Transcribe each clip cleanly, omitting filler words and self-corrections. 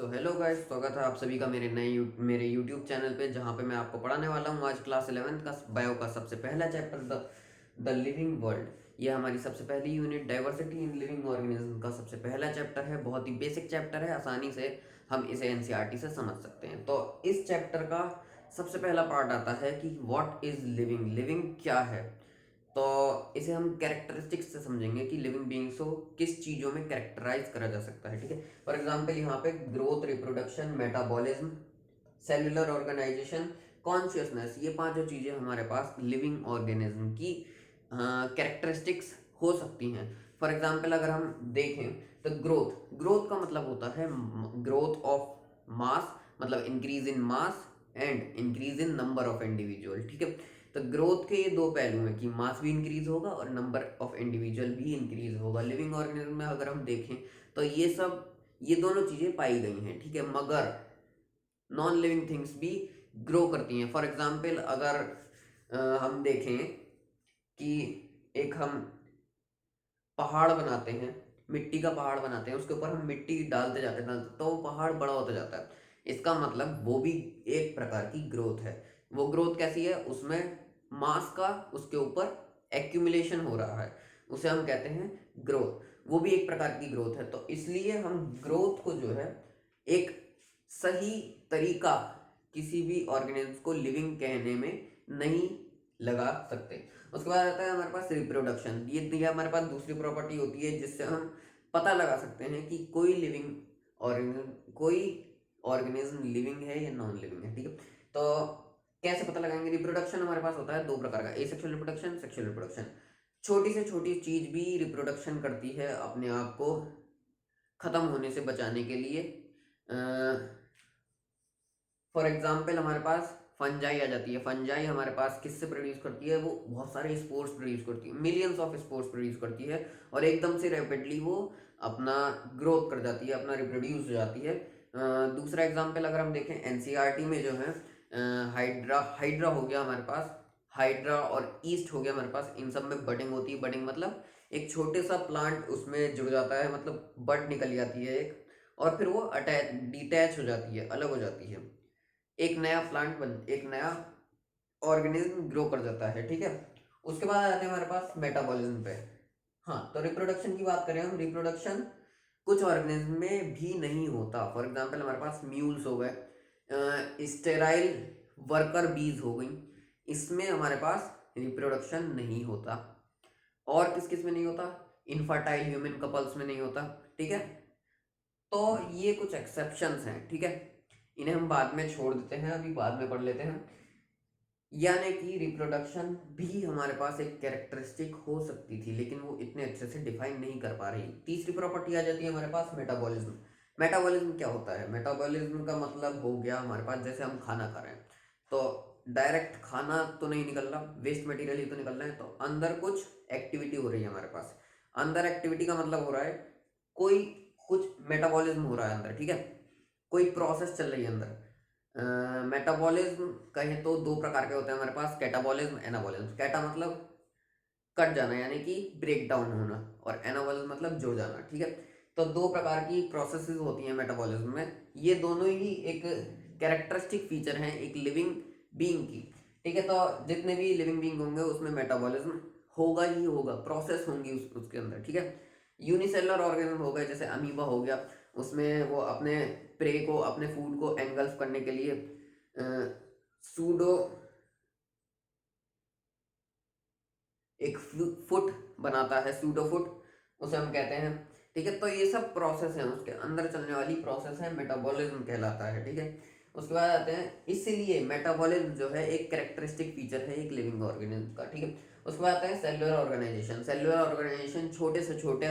So hello guys, स्वागत है आप सभी का मेरे यूट्यूब चैनल पे, जहाँ पे मैं आपको पढ़ाने वाला हूँ आज क्लास 11th का बायो का सबसे पहला चैप्टर द लिविंग वर्ल्ड। ये हमारी सबसे पहली unit diversity in living organism का सबसे पहला चैप्टर है। बहुत ही बेसिक चैप्टर है, आसानी से हम इसे एनसीईआरटी से समझ सकते हैं। तो इस चैप्टर का सबसे पहला पार्ट आता है कि व्हाट इज लिविंग, लिविंग क्या है। तो इसे हम कैरेक्टरिस्टिक्स से समझेंगे कि लिविंग बीइंग्स को किस चीज़ों में कैरेक्टराइज करा जा सकता है। ठीक है, फॉर एग्जांपल यहाँ पे growth, reproduction, metabolism, cellular organization, consciousness, ये पांचों चीज़ें हमारे पास लिविंग ऑर्गेनिज्म की कैरेक्टरिस्टिक्स हो सकती हैं। फॉर एग्जांपल अगर हम देखें तो ग्रोथ, ग्रोथ का मतलब होता है ग्रोथ ऑफ मास, मतलब increase in mass and increase in number of individual. ठीक है, तो ग्रोथ के ये दो पहलू हैं कि मास भी इंक्रीज होगा और नंबर ऑफ इंडिविजुअल भी इंक्रीज होगा। लिविंग ऑर्गेनिज्म में अगर हम देखें तो ये दोनों चीज़ें पाई गई हैं। ठीक है, मगर नॉन लिविंग थिंग्स भी ग्रो करती हैं। फॉर एग्जांपल अगर हम देखें कि एक हम पहाड़ बनाते हैं, मिट्टी का पहाड़ बनाते हैं, उसके ऊपर हम मिट्टी डालते तो वो पहाड़ बड़ा होता जाता है। इसका मतलब वो भी एक प्रकार की ग्रोथ है। वो ग्रोथ कैसी है, उसमें मास का उसके ऊपर एक्यूमुलेशन हो रहा है, उसे हम कहते हैं ग्रोथ। वो भी एक प्रकार की ग्रोथ है। तो इसलिए हम ग्रोथ को जो है एक सही तरीका किसी भी ऑर्गेनिज्म को लिविंग कहने में नहीं लगा सकते। उसके बाद आता है हमारे पास रिप्रोडक्शन। ये हमारे पास दूसरी प्रॉपर्टी होती है जिससे हम पता लगा सकते हैं कि कोई ऑर्गेनिज्म लिविंग है या नॉन लिविंग है। ठीक है, तो कैसे पता लगाएंगे। रिप्रोडक्शन हमारे पास होता है दो प्रकार का, एसेक्सुअल रिप्रोडक्शन, सेक्सुअल रिप्रोडक्शन। छोटी से छोटी चीज भी रिप्रोडक्शन करती है अपने आप को खत्म होने से बचाने के लिए। फॉर एग्जाम्पल हमारे पास फंजाई आ जाती है। फंजाई हमारे पास किससे प्रोड्यूस करती है, वो बहुत सारे स्पोर्स प्रोड्यूस करती है, मिलियंस ऑफ स्पोर्स प्रोड्यूस करती है और एकदम से रैपिडली वो अपना ग्रोथ कर जाती है, अपना रिप्रोड्यूस हो जाती है। दूसरा एग्जाम्पल अगर हम देखें एनसीईआरटी में जो है हाइड्रा, हाइड्रा हो गया हमारे पास, हाइड्रा और ईस्ट हो गया हमारे पास। इन सब में बडिंग होती है। बडिंग मतलब एक छोटे सा प्लांट उसमें जुड़ जाता है, मतलब बड निकल जाती है एक, और फिर वो अटैच डिटैच हो जाती है, अलग हो जाती है, एक नया ऑर्गेनिज्म ग्रो कर जाता है। ठीक है, उसके बाद आते हैं हमारे पास मेटाबॉलिज्म पे। हाँ, तो रिप्रोडक्शन की बात करें हम, रिप्रोडक्शन कुछ ऑर्गेनिज्म में भी नहीं होता। फॉर एग्जांपल हमारे पास म्यूल्स हो गए, स्टेराइल वर्कर बीज हो गई, इसमें हमारे पास रिप्रोडक्शन नहीं होता। और किस किस में नहीं होता, इनफर्टाइल ह्यूमन कपल्स में नहीं होता। ठीक है, तो ये कुछ एक्सेप्शंस हैं। ठीक है, इन्हें हम बाद में छोड़ देते हैं, अभी बाद में पढ़ लेते हैं। यानी कि रिप्रोडक्शन भी हमारे पास एक कैरेक्टरिस्टिक हो सकती थी, लेकिन वो इतने अच्छे से डिफाइन नहीं कर पा रही। तीसरी प्रॉपर्टी आ जाती है हमारे पास मेटाबॉलिज्म। मेटाबॉलिज्म क्या होता है, मेटाबॉलिज्म का मतलब हो गया हमारे पास जैसे हम खाना खा रहे हैं तो डायरेक्ट खाना तो नहीं निकल रहा, वेस्ट मटेरियल ही तो निकल रहा है, तो अंदर कुछ एक्टिविटी हो रही है हमारे पास। अंदर एक्टिविटी का मतलब हो रहा है कोई कुछ मेटाबॉलिज्म हो रहा है अंदर। ठीक है, कोई प्रोसेस चल रही है अंदर। मेटाबॉलिज्म कहें तो दो प्रकार के होते हैं हमारे पास, कैटाबॉलिज्म, एनाबॉलिज्म। कैटा मतलब कट जाना यानी कि ब्रेक डाउन होना, और एनाबॉलिज्म मतलब जुड़ जाना। ठीक है, तो दो प्रकार की प्रोसेसेस होती हैं मेटाबॉलिज्म में। ये दोनों ही एक कैरेक्टरिस्टिक फीचर हैं एक लिविंग बीइंग की। ठीक है, तो जितने भी लिविंग बीइंग होंगे उसमें मेटाबॉलिज्म होगा ही होगा, प्रोसेस होंगी उसके अंदर। ठीक है, यूनिसेलुलर ऑर्गेनिज्म हो गए जैसे अमीबा हो गया, उसमें वो अपने प्रे को, अपने फूड को एंगल्फ करने के लिए सूडो एक फुट बनाता है, सूडो फुट उसे हम कहते हैं। ठीक है, तो ये सब प्रोसेस है, उसके अंदर चलने वाली प्रोसेस है, मेटाबॉलिज्म कहलाता है। ठीक है, उसके बाद आते हैं, इसलिए मेटाबॉलिज्म जो है एक कैरेक्टरिस्टिक फीचर है एक लिविंग ऑर्गेनिज्म का। ठीक है, उसके बाद आते हैं सेलुलर ऑर्गेनाइजेशन। सेलुलर ऑर्गेनाइजेशन छोटे से छोटे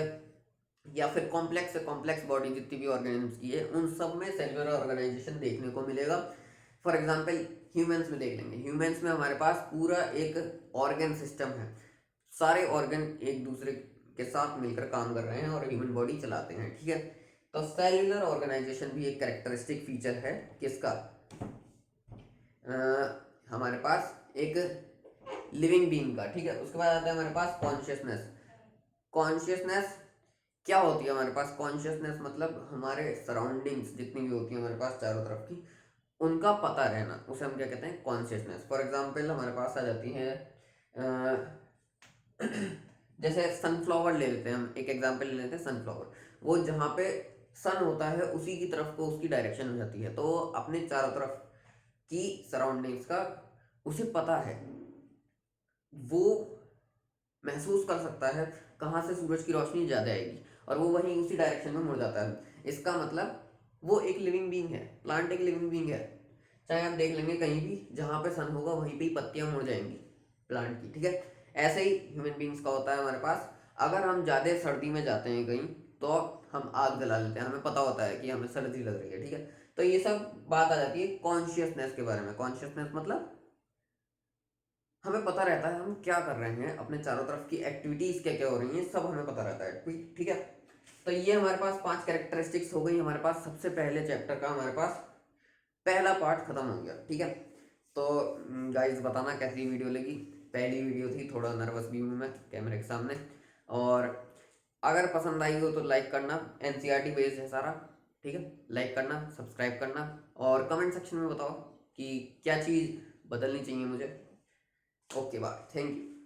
या फिर कॉम्प्लेक्स से कॉम्प्लेक्स बॉडी जितनी भी ऑर्गेनिज्म की है उन सब में सेलुलर ऑर्गेनाइजेशन देखने को मिलेगा। फॉर एग्जांपल ह्यूमंस में देख लेंगे, ह्यूमंस में हमारे पास पूरा एक ऑर्गन सिस्टम है, सारे ऑर्गन एक दूसरे के साथ मिलकर काम कर रहे हैं और ह्यूमन बॉडी चलाते हैं। ठीक है, तो सेल्युलर ऑर्गेनाइजेशन भी एक कैरेक्टरिस्टिक फीचर है किसका, हमारे पास एक लिविंग बीइंग का। ठीक है, उसके बाद आता है हमारे पास कॉन्शियसनेस। कॉन्शियसनेस क्या होती है हमारे पास कॉन्शियसनेस, मतलब हमारे सराउंडिंग्स जितनी भी होती है हमारे पास चारों तरफ की, उनका पता रहना, उसे हम क्या कहते हैं, कॉन्शियसनेस। फॉर एग्जाम्पल हमारे पास आ जाती है जैसे सनफ्लावर ले लेते हैं, हम एक एग्जाम्पल ले लेते हैं सनफ्लावर। वो जहाँ पे सन होता है उसी की तरफ को उसकी डायरेक्शन हो जाती है, तो अपने चारों तरफ की सराउंडिंग्स का उसे पता है, वो महसूस कर सकता है कहाँ से सूरज की रोशनी ज़्यादा आएगी, और वो वहीं उसी डायरेक्शन में मुड़ जाता है। इसका मतलब वो एक लिविंग बीइंग है, प्लांट एक लिविंग बीइंग है। चाहे आप देख लेंगे कहीं भी जहाँ पे सन होगा वहीं पे ही पत्तियां मुड़ जाएंगी प्लांट की, ठीक है। ऐसे ही ह्यूमन बीइंग्स का होता है हमारे पास। अगर हम ज़्यादा सर्दी में जाते हैं कहीं, तो हम आग जला लेते हैं, हमें पता होता है कि हमें सर्दी लग रही है, ठीक है। तो ये सब बात आ जाती है कॉन्शियसनेस के बारे में। कॉन्शियसनेस मतलब हमें पता रहता है हम क्या कर रहे हैं, अपने चारों तरफ की एक्टिविटीज क्या क्या हो रही हैं, सब हमें पता रहता है, ठीक ठीक है। तो ये हमारे पास 5 कैरेक्टरिस्टिक्स हो गई हमारे पास सबसे पहले चैप्टर का, हमारे पास पहला पार्ट खत्म हो गया, ठीक है। तो गाइस बताना कैसी वीडियो लगी। पहली वीडियो थी, थोड़ा नर्वस भी हूँ मैं कैमरे के सामने। और अगर पसंद आई हो तो लाइक करना, एनसीईआरटी बेस्ड है सारा, ठीक है। लाइक करना, सब्सक्राइब करना, और कमेंट सेक्शन में बताओ कि क्या चीज़ बदलनी चाहिए मुझे। Okay bye, thank you.